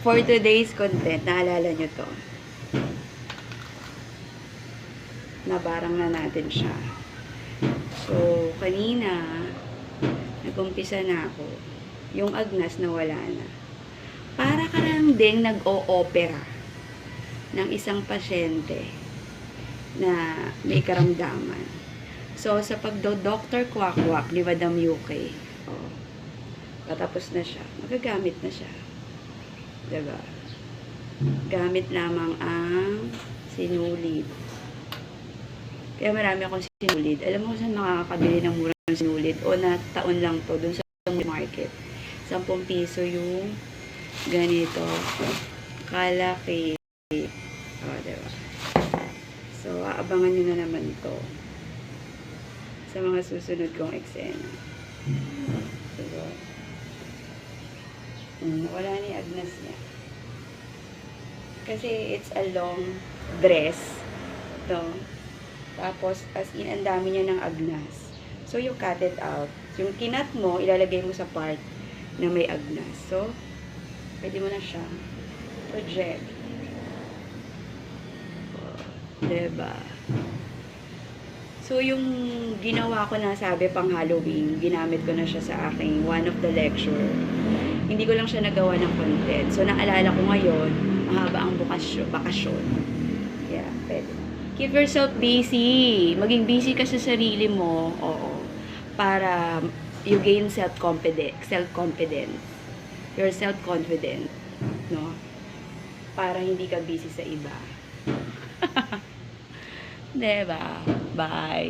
For today's content, naalala nyo to. Nabarang na natin siya. So, kanina, nag-umpisa na ako. Yung agnas na wala na. Para ka lang ding nag-o-opera ng isang pasyente na may karamdaman. So, sa pagdo-Dr. Quack-Quack ni Madam UK, patapos na siya. Magagamit na siya. Diba? Gamit lamang ang sinulid. Kaya marami akong sinulid. Alam mo kung saan makakabili ng murang sinulid? O na taon lang to, dun sa market. 10 piso yung ganito. Kalaki. Diba? So, aabangan nyo na naman to sa mga susunod kong eksena. Diba? Wala ni Agnes niya. Kasi it's a long dress. To. Tapos, as in, ang dami niya ng agnas. So, you cut it out. Yung kinat mo, ilalagay mo sa part na may agnas. So, pwede mo na siya project. Diba? So, yung ginawa ko na sabi pang Halloween, ginamit ko na siya sa aking one of the lecture. Hindi ko lang siya nagawa ng content. So, naalala ko ngayon, mahaba ang bakasyon. Yeah, pwede. Keep yourself busy. Maging busy ka sa sarili mo. Oo. Para you gain self-confidence. You're self-confident. No? Para hindi ka busy sa iba. Diba? Bye.